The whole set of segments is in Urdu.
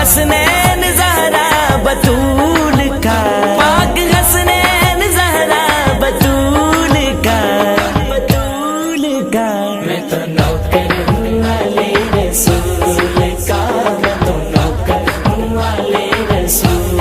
حسنین زہرا بطول کا، پاک حسنین زہرا بطول کا، بطول کا، میں تو نوکر ہوں علی رسول کا، میں تو نوکر ہوں علی رسول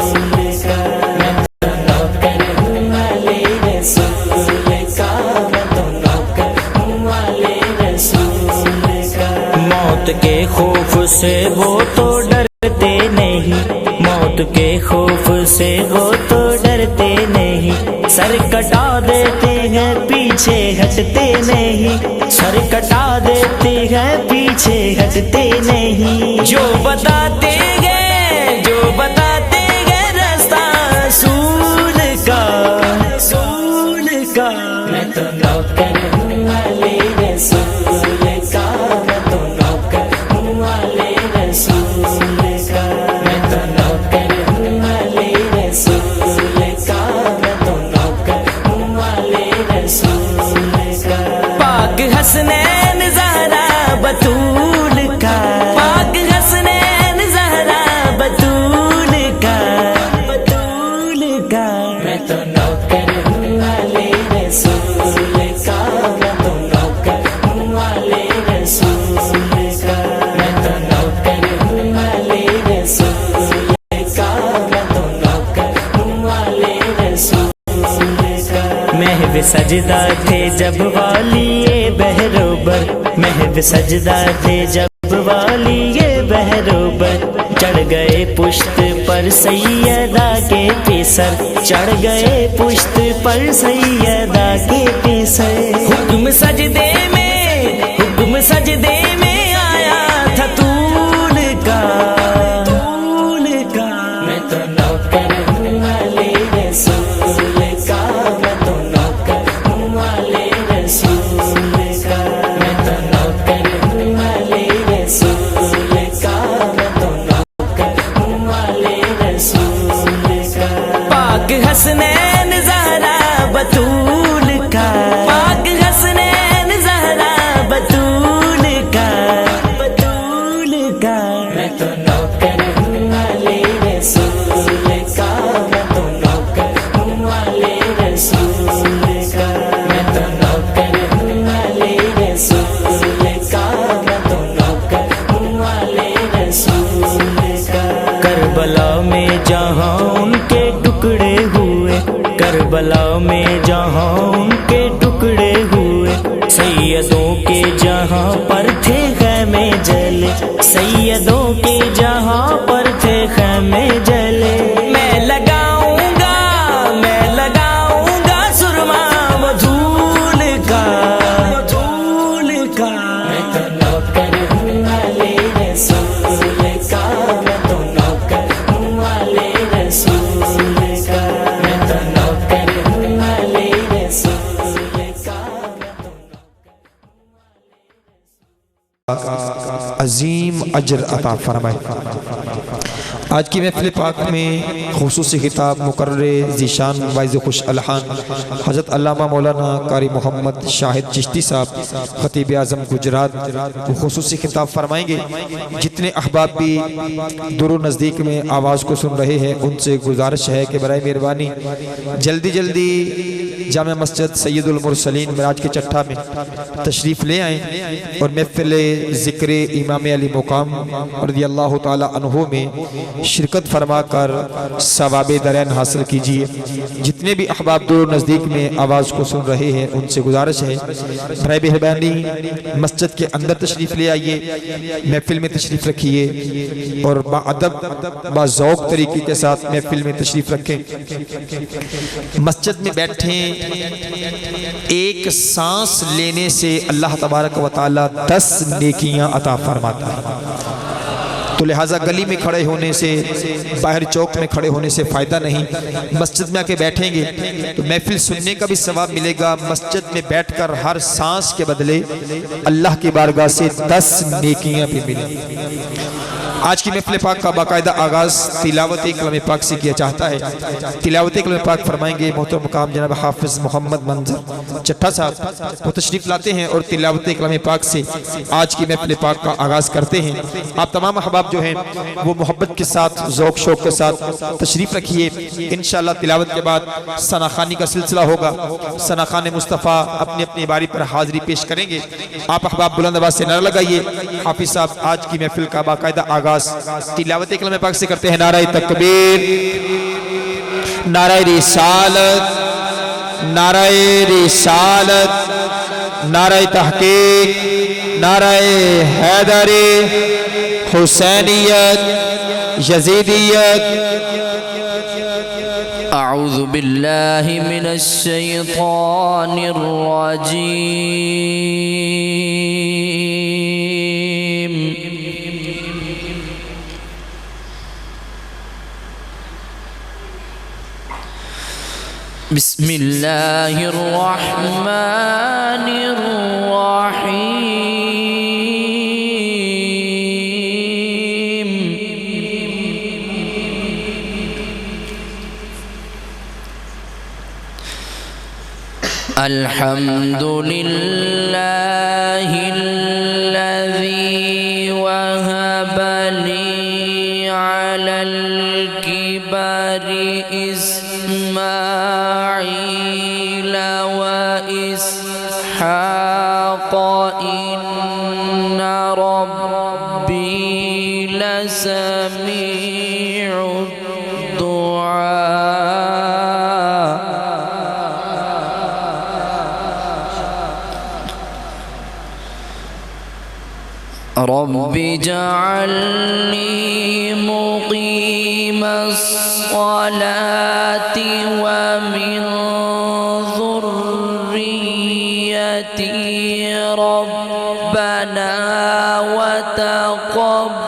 کا، میں تو نوکر ہوں علی رسول کا، میں تو نوکر ہوں علی رسول کا۔ موت کے خوف سے وہ تو ڈرتے نہیں، موت کے خوف سے وہ تو ڈرتے نہیں، سر کٹا دیتے ہیں پیچھے ہٹتے نہیں، سر کٹا دیتے ہیں پیچھے ہٹتے نہیں، جو بتاتے گئے جو بتاتے گئے راستہ رسول کا، رسول کا، میں تو نوکر ہوں علی رسول کا، میں تو نوکر ہوں علی رسول کا، میں تو نوکر ہوں علی رسول کا، میں تو نوکر ہوں علی رسول کا۔ پاک حسنین زہرا بطول کا، پاک حسنین زہرا بطول کا، بطول کا، میں تو نوکر ہوں علی رسول کا، میں تو نوکر ہوں علی رسول کا، میں تو نوکر ہوں علی رسول کا، میں تو نوکر ہوں علی رسول کا۔ محو سجدہ تھے جب والی بہروبر، محو سجدہ تھے جب والی بہروبر، چڑھ گئے پشت پر سیدہ کے پیسر، چڑھ گئے پشت پر سیدہ کے پیسر، حکم سجدے میں، حکم سجدے میں آیا تھا طول کا، طول کا، میں تو نوکر ہوں علی رسول کا، میں تو نوکر ہوں علی رسول کا، میں تو نوکر ہوں علی رسول کا، میں تو نوکر ہوں علی رسول کا۔ پاک حسنین زہرا بطول کا، پاک حسنین زہرا بطول کا، بطول کا، میں تو نوکر ہوں علی رسول کا، میں تو نوکر ہوں علی رسول کا، میں تو نوکر ہوں علی رسول کا، میں تو نوکر ہوں علی رسول کا۔ کربلا میں جہاں ان کے ٹکڑے ہوئے، کربلا میں جہاں ان کے ٹکڑے ہوئے، سیدوں کے جہاں پر تھے خیمے جلے، سیدوں کے جہاں پر تھے خیمے جلے، میں لگاؤں گا، میں لگاؤں گا سرما مدھول کا، مدھول کا، میں تو نوکر ہوں علی رسول کا، میں تو نوکر ہوں علی رسول کا، میں تو نوکر ہوں علی رسول کا، میں تو عظیم اجر عطا فرمائے۔ آج کی محفل پاک میں خصوصی خطاب مقرر ذیشان وائز خوش الحان حضرت علامہ مولانا قاری محمد شاہد چشتی صاحب خطیب اعظم گجرات وہ خصوصی خطاب فرمائیں گے۔ جتنے احباب بھی دور و نزدیک میں آواز کو سن رہے ہیں ان سے گزارش ہے کہ برائے مہربانی جلدی جلدی جامع مسجد سید المرسلین معراج کے چٹھا میں تشریف لے آئیں اور محفل ذکر امام علی مقام رضی اللہ تعالی عنہ میں شرکت فرما کر ثواب درین حاصل کیجئے۔ جتنے بھی احباب دور نزدیک میں آواز کو سن رہے ہیں ان سے گزارش ہے برائے مہربانی مسجد کے اندر تشریف لے آئیے، محفل میں تشریف رکھیے اور باادب باذوق طریقے کے ساتھ محفل میں تشریف رکھیں۔ مسجد میں بیٹھیں، ایک سانس لینے سے اللہ تبارک و تعالی 10 نیکیاں عطا فرماتا ہے۔ تو لہٰذا گلی میں کھڑے ہونے سے، باہر چوک میں کھڑے ہونے سے فائدہ نہیں۔ مسجد میں آ کے بیٹھیں گے تو محفل سننے کا بھی ثواب ملے گا، مسجد میں بیٹھ کر ہر سانس کے بدلے اللہ کی بارگاہ سے 10 نیکیاں بھی ملیں۔ آج کی محفل پاک کا باقاعدہ آغاز تلاوت کلام پاک سے کیا چاہتا ہے۔ تلاوت کلام پاک فرمائیں گے محترم مقام جناب حافظ محمد منظر چٹھا صاحب، وہ تشریف لاتے ہیں اور تلاوت کلام پاک سے آج کی محفل پاک کا آغاز کرتے ہیں۔ آپ تمام احباب احباب جو ہیں وہ محبت کے ساتھ ذوق شوق کے ساتھ تشریف رکھیے. انشاءاللہ تلاوت کے بعد ثنا خوانی کا سلسلہ ہوگا. ثنا خوان مصطفیٰ اپنی اپنی باری پر حاضری پیش کریں گے. آپ احباب بلند آواز سے نعرہ لگائیے. حافظ صاحب آج کی محفل کا باقاعدہ آغاز تلاوت کلام پاک سے کرتے ہیں. نعرہ تکبیر، نعرہ رسالت، نعرہ رسالت، نعرہ تحقیق، نعرہ حیدری، حسینیت، یزیدیت. اعوذ باللہ من الشیطان الرجیم. بسم اللہ الرحمن الرحیم. الحمد للہ الذی وہب لی علی الکبر اسماعیل و اسحاق ان ربی لسمیع الدعاء. رب اجعلنی مقیم الصلاة ومن ذریتی ربنا وتقبل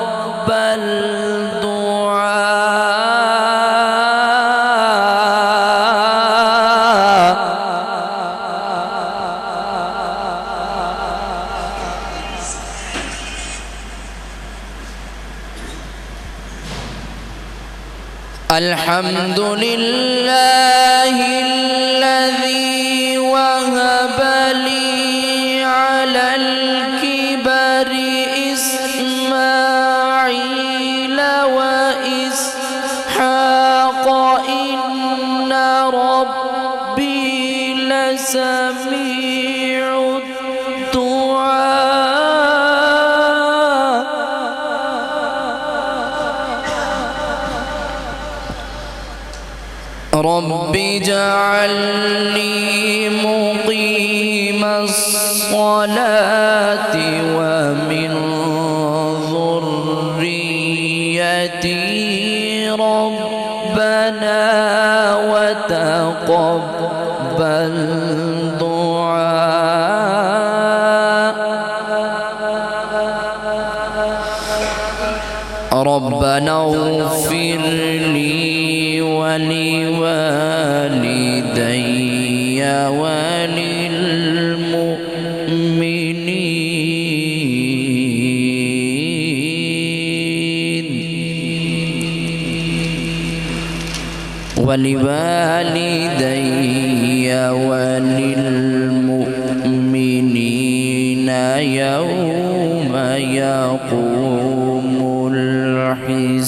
الحمد للہ الذی وہب لی علی الکبر اسماعیل و اسحاق ان ربی لسمیع الدعاء. رب اجعلنی مقیم الصلاة ومن ذریتی ربنا وتقبل دعاء. ربنا اغفر لي ولوالدي وللمؤمنين يوم يقوم الحساب.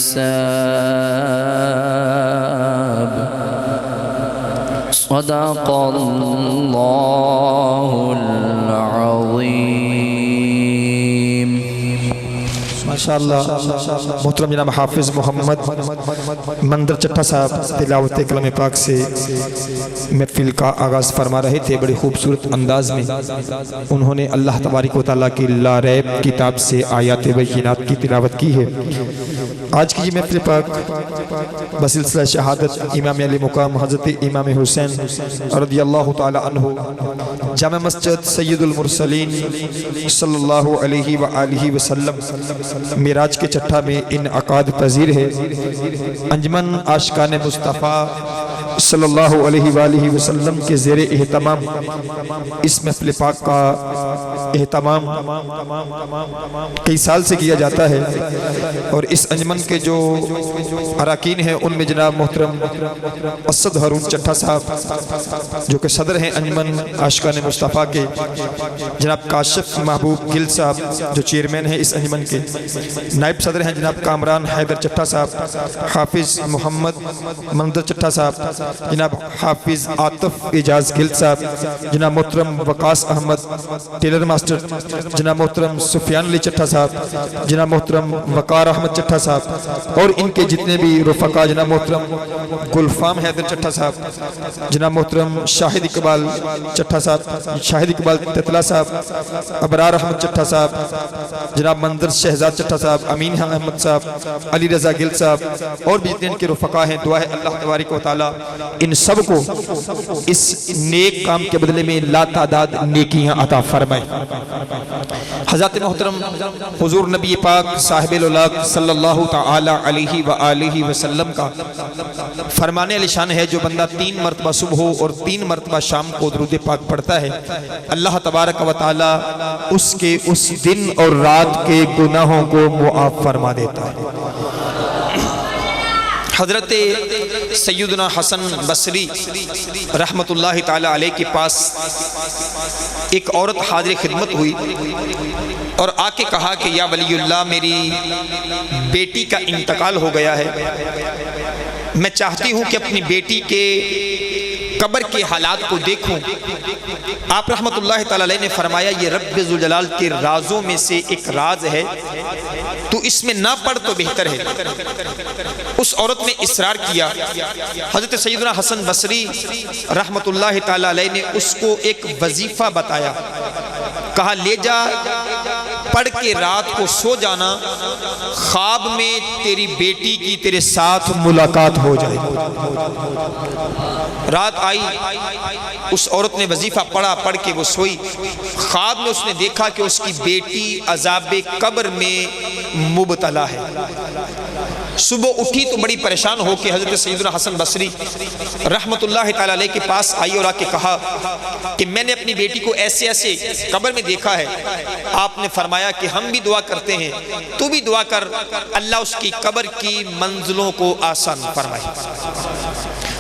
صدق الله العظيم. ماشاءاللہ محترم جناب حافظ محمد مندر چٹھا صاحب تلاوت کلام پاک سے محفل کا آغاز فرما رہے تھے. بڑی خوبصورت انداز میں انہوں نے اللہ تبارک و تعالیٰ کی لا ریب کتاب سے آیات بینات کی تلاوت کی ہے. آج کی یہ محفل پاک بسلسلہ شہادت امام علی مقام حضرت امام حسین رضی اللہ تعالی عنہ جامع مسجد سید المرسلین صلی اللہ علیہ وآلہ وسلم معراج کے چٹھا میں انعقاد پذیر ہے. انجمن عاشقان مصطفیٰ صلی اللہ علیہ وآلہ وسلم کے زیر اہتمام اس محفل پاک کا اہتمام کئی سال سے کیا جاتا ہے، اور اس انجمن کے جو اراکین ہیں ان میں جناب محترم اسد ہارون چٹھا صاحب جو کہ صدر ہیں انجمن عاشقان مصطفیٰ کے، جناب کاشف محبوب گل صاحب جو چیئرمین ہیں اس انجمن کے، نائب صدر ہیں جناب کامران حیدر چٹھا صاحب، حافظ محمد منظر چٹھا صاحب، جناب حافظ عاطف اعجاز گل صاحب، جناب محترم وقاص احمد ٹیلر ماسٹر، جناب محترم سفیان علی چٹھا صاحب، جناب محترم وقار احمد چٹھا صاحب، اور ان کے جتنے بھی رفقا، جناب محترم گلفام حیدر چٹھا صاحب، جناب محترم شاہد اقبال چٹھا صاحب، شاہد اقبال تتلا صاحب، ابرار احمد چٹھا صاحب، جناب منظر شہزاد چٹھا صاحب، امین احمد صاحب، علی رضا گل صاحب، اور بھی جتنے ان کے رفقا ہیں، دعا ہے اللہ تبارک و تعالی ان سب کو اس نیک کام کے بدلے میں لا تعداد نیکیاں عطا فرمائے۔ حضرت محترم حضور نبی پاک صاحب الاولاق صلی اللہ تعالی علیہ وآلہ وسلم کا فرمانے علی شان ہے، جو بندہ 3 مرتبہ صبح اور 3 مرتبہ شام کو درود پاک پڑھتا ہے، اللہ تبارک و تعالی اس کے اس دن اور رات کے گناہوں کو معاف فرما دیتا ہے۔ حضرت سیدنا حسن بصری رحمت اللہ تعالی علیہ کے پاس ایک عورت حاضر خدمت ہوئی اور آ کے کہا کہ یا ولی اللہ، میری بیٹی کا انتقال ہو گیا ہے، میں چاہتی ہوں کہ اپنی بیٹی کے قبر کے حالات کو دیکھوں۔ آپ رحمت اللہ تعالی علیہ نے فرمایا یہ رب ذوالجلال کے رازوں میں سے ایک راز ہے، تو اس میں نہ پڑھ تو بہتر ہے۔ اس عورت نے اصرار کیا۔ حضرت سیدنا حسن بصری رحمت اللہ تعالی علیہ نے اس کو ایک وظیفہ بتایا، کہا لے جا، پڑھ کے رات کو سو جانا، خواب میں تیری بیٹی کی تیرے ساتھ ملاقات ہو جائے۔ رات آئی، اس عورت نے وظیفہ پڑھا، پڑھ کے وہ سوئی۔ خواب میں اس نے دیکھا کہ اس کی بیٹی عذاب قبر میں مبتلا ہے۔ صبح اٹھی تو بڑی پریشان ہو کے حضرت سیدنا حسن بصری رحمت اللہ تعالی علیہ کے پاس آئی اور آ کے کہا کہ میں نے اپنی بیٹی کو ایسے ایسے قبر میں دیکھا ہے۔ آپ نے فرمایا کہ ہم بھی دعا کرتے ہیں، تو بھی دعا کر، اللہ اس کی قبر کی منزلوں کو آسان فرمائے۔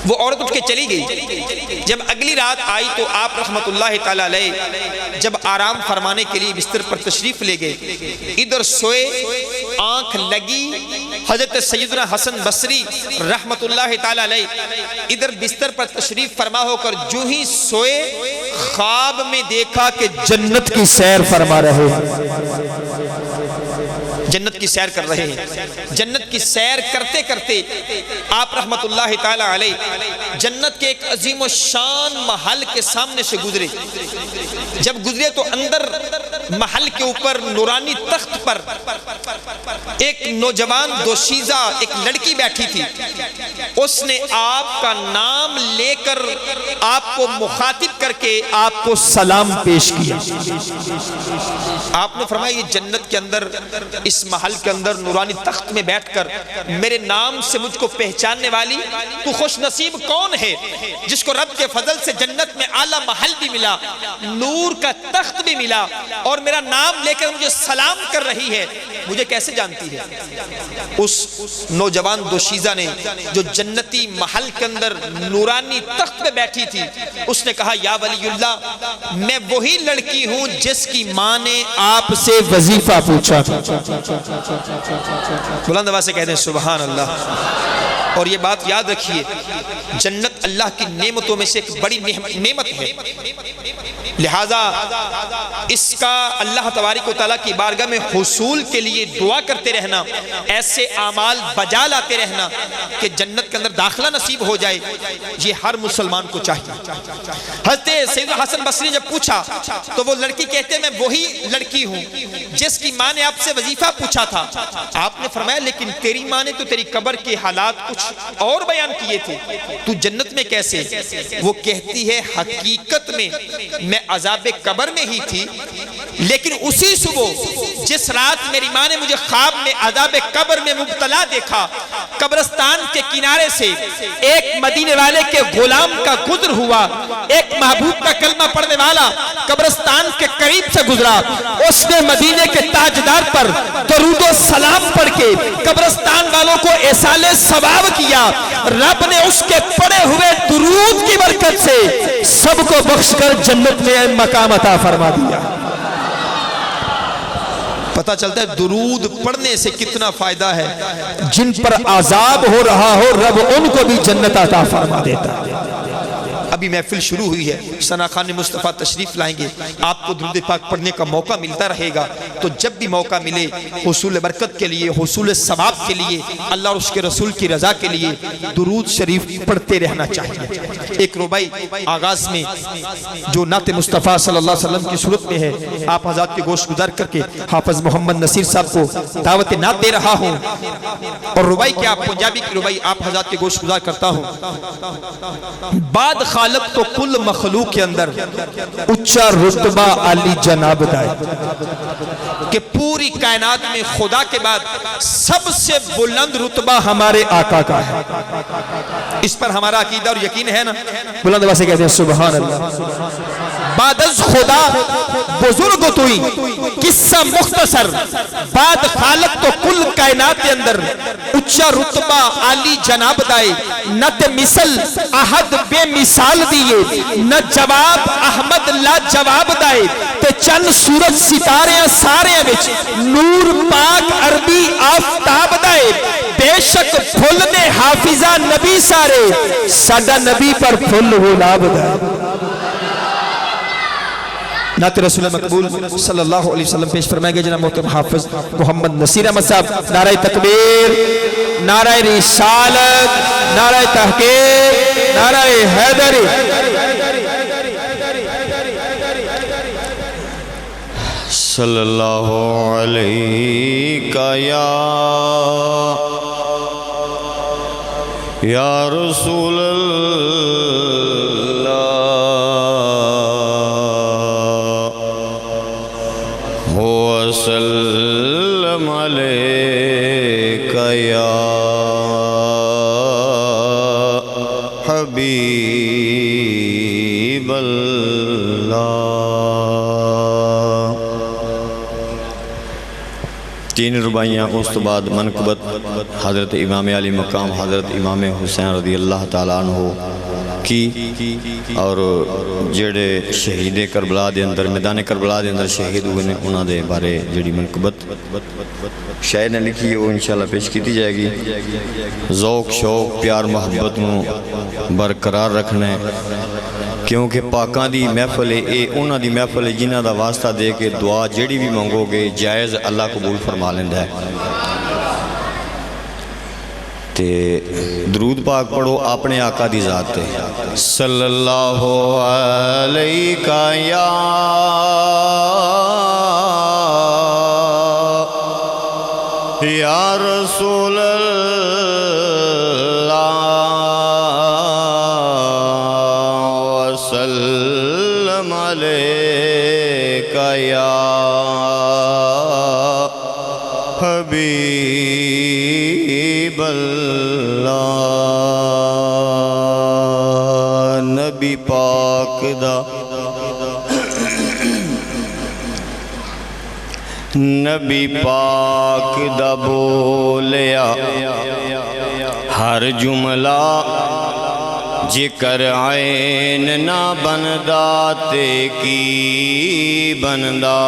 وہ عورت اٹھ کے چلی گئی۔ جب اگلی رات آئی تو آپ رحمت اللہ تعالی علیہ جب آرام فرمانے کے لیے بستر پر تشریف لے گئے، ادھر سوئے، آنکھ لگی، حضرت سیدنا حسن بصری رحمت اللہ تعالی علیہ ادھر بستر پر تشریف فرما ہو کر جو ہی سوئے، خواب میں دیکھا کہ جنت کی سیر فرما رہے ہیں، جنت کی سیر کر رہے ہیں۔ جنت کی سیر کرتے کرتے آپ رحمت اللہ تعالی علیہ جنت کے ایک عظیم و شان محل کے سامنے سے گزرے۔ جب گزرے تو اندر محل کے اوپر نورانی تخت پر ایک نوجوان دوشیزہ ایک لڑکی بیٹھی تھی۔ اس نے آپ کا نام لے کر آپ کو مخاطب کر کے آپ کو سلام پیش کیا۔ آپ نے فرمایا یہ جنت کے اندر، اس محل کے اندر نورانی تخت میں بیٹھ کر میرے نام سے مجھ کو پہچاننے والی تو خوش نصیب کون ہے جس کو رب کے فضل سے جنت میں اعلیٰ محل بھی ملا، نور کا تخت بھی ملا، اور میرا نام لے کر مجھے سلام کر رہی ہے، مجھے کیسے جانتی ہے؟ اس نوجوان دوشیزہ نے جو جنتی محل کے اندر نورانی تخت پہ بیٹھی تھی، اس نے کہا یا ولی اللہ، میں وہی لڑکی ہوں جس کی ماں نے آپ سے وظیفہ پوچھا۔ بلند آواز سے کہتے ہیں سبحان اللہ۔ اور یہ بات یاد رکھیے، جنت اللہ کی نعمتوں میں سے ایک بڑی نعمت ہے، لہذا اس کا اللہ تبارک و تعالیٰ کی بارگاہ میں حصول کے لیے دعا کرتے رہنا، ایسے اعمال بجا لاتے رہنا کہ جنت کے اندر داخلہ نصیب ہو جائے، یہ ہر مسلمان کو چاہیے۔ حضرت سیدنا حسن بصری جب پوچھا تو وہ لڑکی کہتے میں وہی لڑکی ہوں جس کی ماں نے آپ سے وظیفہ پوچھا تھا۔ آپ نے فرمایا لیکن تیری ماں نے تو تیری قبر کے حالات کچھ اور بیان کیے تھے، تو جنت میں کیسے؟ وہ کہتی ہے حقیقت میں عذاب قبر میں ہی تھی، لیکن اسی صبح جس رات میری ماں نے مجھے خواب میں عذاب قبر میں مبتلا دیکھا، قبرستان کے کنارے سے ایک مدینے والے کے غلام کا گزر ہوا، ایک محبوب کا کلمہ پڑھنے والا قبرستان کے قریب سے گزرا، اس نے مدینے کے تاجدار پر درود و سلام پڑھ کے قبرستان والوں کو ایصال ثواب کیا۔ رب نے اس کے پڑھے ہوئے درود کی برکت سے سب کو بخش کر جنت میں مقام عطا فرما دیا۔ پتہ چلتا ہے درود پڑھنے سے کتنا فائدہ ہے، جن پر عذاب ہو رہا ہو رب ان کو بھی جنت عطا فرما دیتا ہے۔ ابھی محفل شروع ہوئی ہے، ثنا خان مصطفیٰ تشریف لائیں گے، آپ کو درود پاک پڑھنے کا موقع ملتا رہے گا، تو جب بھی موقع ملے حصول برکت کے لیے، حصول ثواب کے لیے، اللہ اور اس کے رسول کی رضا کے لیے درود شریف پڑھتے رہنا چاہیے۔ ایک ربائی آغاز میں جو نعت مصطفیٰ صلی اللہ علیہ وسلم کی صورت میں ہے، آپ حضرات کے گوش گزار کر کے حافظ محمد نصیر صاحب کو دعوت نعت دے رہا ہوں، اور ربائی کیا پنجابی کی ربائی آپ حضرات کے گوش گزار کرتا ہوں۔ بعد خالق تو کل مخلوق کے اندر اچھا رتبہ علی جناب دائے، کہ پوری کائنات میں خدا کے بعد سب سے بلند رتبہ ہمارے آقا کا ہے، اس پر ہمارا عقیدہ اور یقین ہے نا؟ بلند واسے کہتے ہیں سبحان اللہ۔ بعد از خدا بزرگ توئی، قصہ مختصر، بعد خالق تو کل کائنات کے اندر اچھا رتبہ علی جناب دائے، نہ تے مثل احد بے مثال دیئے، نہ جواب احمد لا جواب دائے، تے چند سورج ستارے سارے وچ نور پاک عربی آفتاب دائے، بے شک پھل نے حافظہ نبی سارے، سادہ نبی پر پھل غلاب دائے۔ نعت رسول مقبول صلی اللہ علیہ وسلم پیش فرمائے گے جناب محترم حافظ محمد نصیر احمد صاحب۔ نعرہ تکبیر، نعرہ رسالت، نعرہ تحقیق، نعرہ حیدری۔ صلی اللہ علیہ یا رسول وسلم علیک یا حبیب اللہ۔ تین ربائیاں اس تو بعد منقبت حضرت امام علی مقام حضرت امام حسین رضی اللہ تعالیٰ عنہ کی، اور جڑے شہید کربلا دے اندر میدان کربلا دے اندر شہید ہوئے نے انہاں دے بارے جڑی منقبت شاعر نے لکھی ہے وہ انشاءاللہ پیش کی جائے گی۔ ذوق شوق پیار محبت نو برقرار رکھنا ہے، کیونکہ پاکاں دی محفل ہے، اے انہاں دی محفل ہے جنہاں دا واسطہ دے کے دعا جڑی بھی منگو گے جائز اللہ قبول فرما لیندہ ہے۔ تے درود پاک پڑھو اپنے آقا دی ذات تے، صلی اللہ علیہ یا رسول اللہ وسلم علیک یا حبیب اللہ۔ نبی پاک دا نبی پاک دا بولیا ہر جملہ جکر عین نہ بندا تے کی بندا۔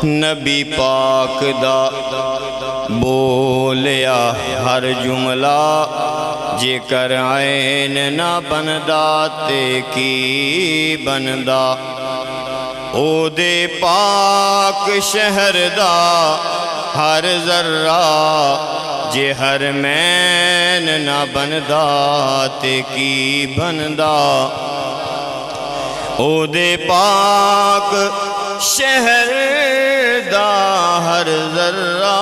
نبی پاک دا بولیا ہر جملہ جکر عین نہ بندا تے کی بندا۔ او دے پاک شہر دا ہر ذرہ جے ہر مین نہ بندا تے کی بندا۔ او دے پاک شہر دا ہر ذرہ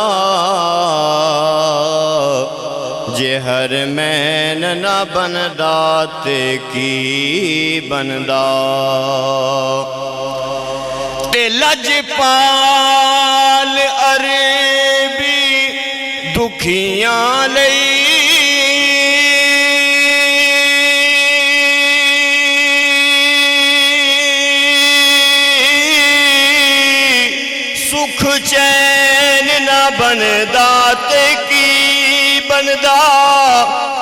حرمین نہ بندا تے کی بندا تے لجپال عربی دکھیاں لئی سکھ چین نہ بندا تے کی بندا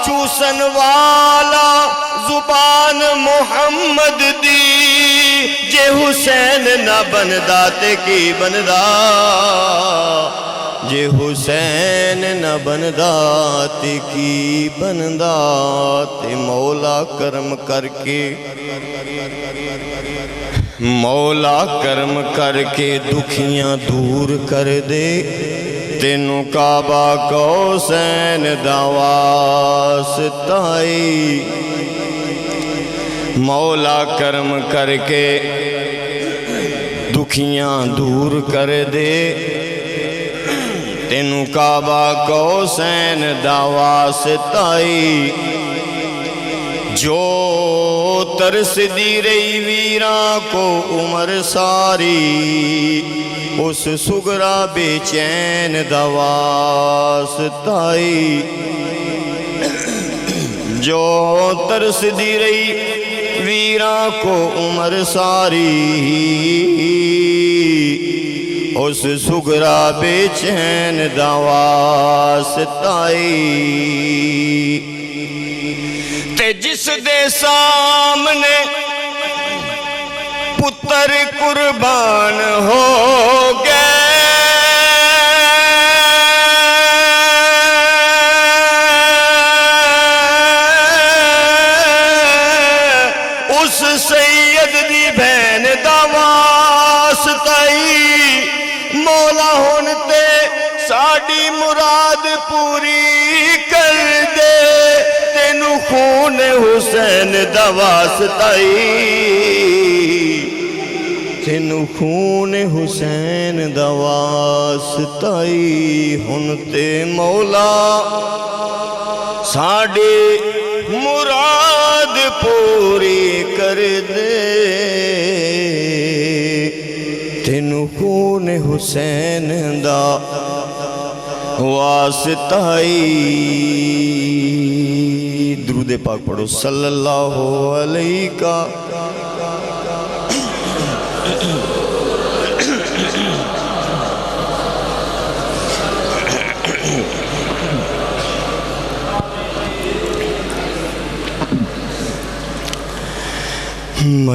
چوسن والا زبان محمد دی جے حسین نہ بندا تے کی بندا جے حسین نہ بندا تے کی بندا تے مولا کرم کر کے مولا کرم کر کے دکھیاں دور کر دے تینوں کعبہ قوسین دا واسطائی مولا کرم کر کے دکھیاں دور کر دے تینوں کعبہ قوسین دا واسطائی جو ترس دی رہی ویراں کو عمر ساری اس سگرا بے چین دا واسطائی جو ترس دی رہی ویراں کو عمر ساری اس سگرا بے چین دا واسطائی تے جس دے سامنے پتر قربان ہو گئے اس سید دی بہن دا واسطائی مولا ہن تے ساڈی مراد پوری کر دے تینوں خون حسین دا واسطائی تینوں خون حسین دا واسطائی ہن تے مولا ساڈی مراد پوری کر دے تینوں خون حسین دا واسطائی درود پاک پڑھو صلی اللہ علیہ کا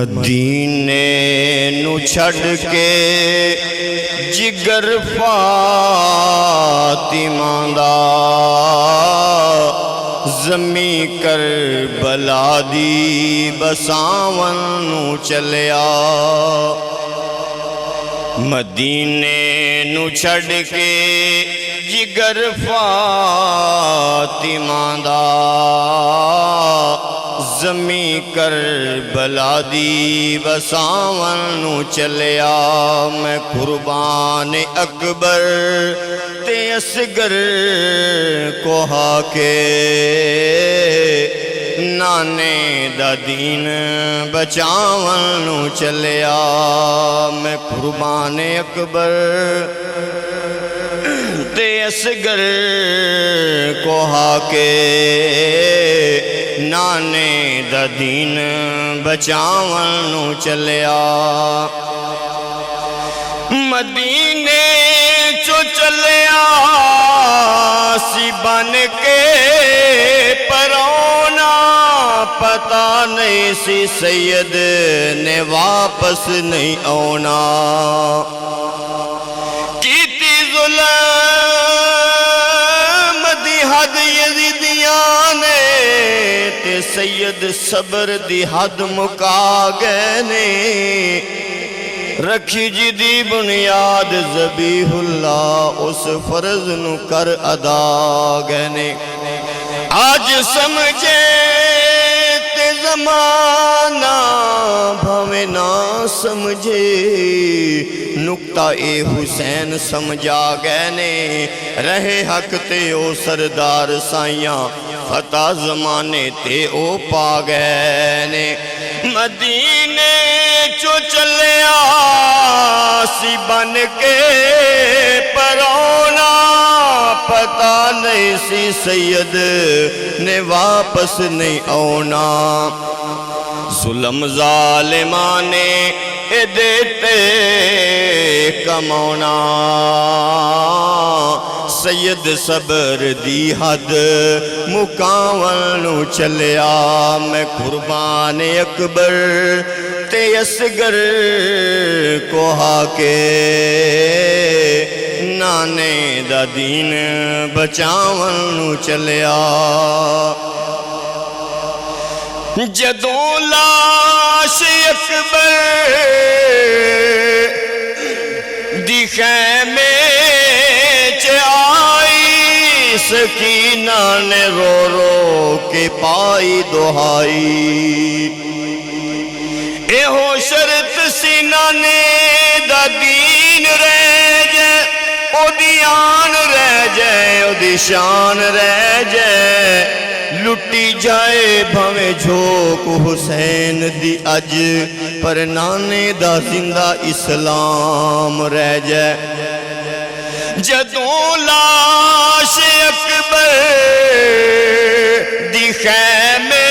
مدینے نو چھڑ کے جگر فاطمہ دا زمیں کربلا دی بساون نو چلیا مدینے نو چھڑ کے جگر فاطمہ دا زمیں کربلا دی بساون نو چلیا میں قربان اکبر تے اصغر کو کے نانے دا دین بچاون نو چلیا میں قربان اکبر تے اصغر کو کے نانے دا دین بچاون نو چلیا مدینے چو چلیا سی بن کے پرونا پتہ نہیں سی سید نے واپس نہیں آنا کیتی ظلم دی حد یزیدیاں نے تے سید صبر دی حد مکا گئے نے رکھی جی دی بنیاد ذبیح اللہ اس فرض نو کر ادا گئے نے آج سمجھے تے زمانہ بھویں نہ سمجھے نکتہ اے حسین سمجھا گئے نے رہے حق تے او سردار سائیاں فتح زمانے تے او پا گئے نے مدینے چو چلیا سی بن کے پرونا پتہ نہیں سی سید نے واپس نہیں آنا ظلم ظالمانے دیتے کمونا سید صبر دی حد مکاون چلیا میں قربان اکبر تے اصغر کو ہاکے نانے دا دین بچاون چلیا جدوں لاش اکبر دی خیمے چ آئی سکینہ نے رو رو کے پائی دہائی اے ہو شرط سینہ نے دا دین رہ جائے او دی آن رہ جائے او دی شان رہ جائے لٹی جائے بھویں جھوک حسین دی اج پر نانے دا زندہ اسلام رہ جائے جدوں لاش اکبر دی خیمے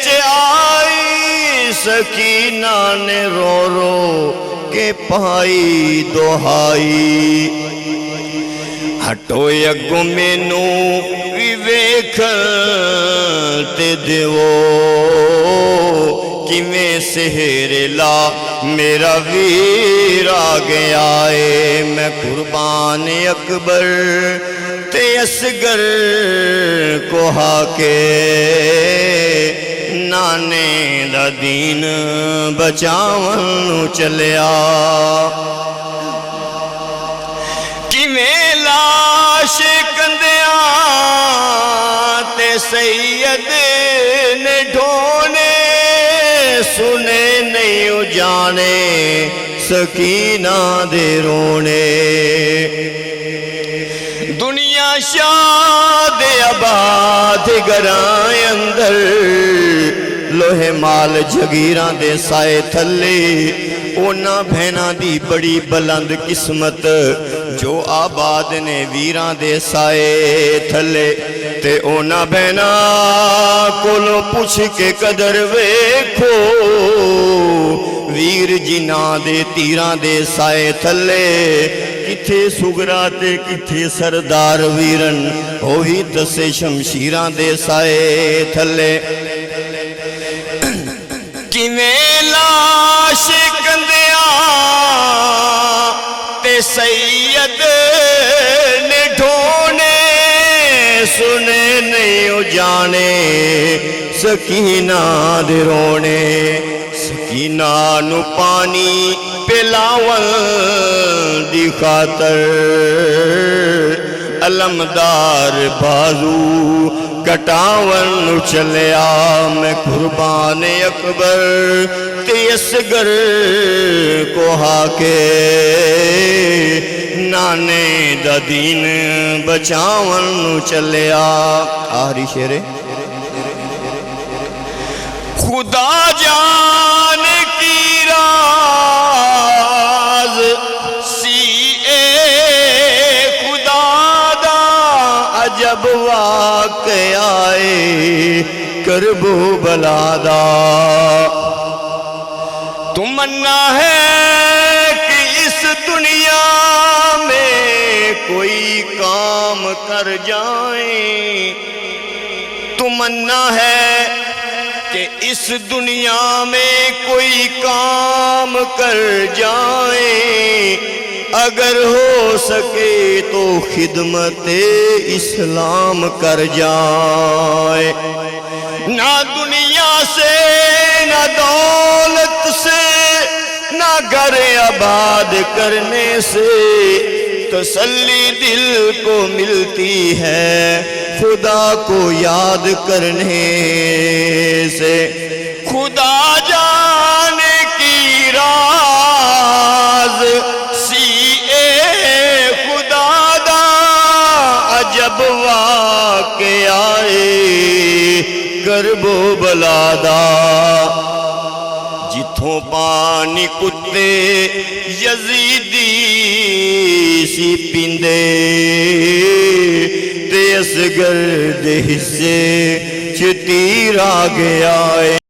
چ آئی سکینہ نے رو رو کے پائی دہائی ہٹو اگوں مینوں ویکھن تے دیو کیویں سحر لا میرا ویر آ گیا ہے میں قربان اکبر تے اصغر کو ہاکے نانے دا دین بچاون چلیا کیویں لاش کندیاں تے سید نے ڈھونے سنے نہیں جانے سکینہ دے رونے دنیا شاد آباد گھراں اندر لوہے مال جگیراں دے سائے تھلے اونا بہنا دی بڑی بلند قسمت جو آباد نے ویران دے سائے تھلے تے اونا بہنا کولو پوچھ کے قدر ویکھو ویر جناں دے تیران دے سائے تھلے کتھے سگرا تے کتھے سردار ویرن ہوئی تسے شمشیران دے سائے تھلے کیویں لاش کندیاں تے سید نے ڈھونے سنے نہیں جانے سکینہ دے رونے سکینہ نو پانی پلاون دی خاطر علمدار بازو کٹاون چلیا میں قربان اکبر تے اصغر کو ہاکے نانے دا دین بچاون چلیا آخری شعر خدا جان کی راز سی اے خدا دا عجب واقعہ کرب و بلا دا تمنا ہے کہ اس دنیا میں کوئی کام کر جائیں تمنا ہے کہ اس دنیا میں کوئی کام کر جائیں اگر ہو سکے تو خدمت اسلام کر جائیں نہ دنیا سے نہ دولت سے نہ گھر آباد کرنے سے تسلی دل کو ملتی ہے خدا کو یاد کرنے سے خدا جانے کی راز سی اے خدا دا عجب واقعہ کے آئے کرب و بلا دا جتھوں پانی کتے یزیدی سی پیندے تے اصغر دے حصے چ تیر آ گیا ہے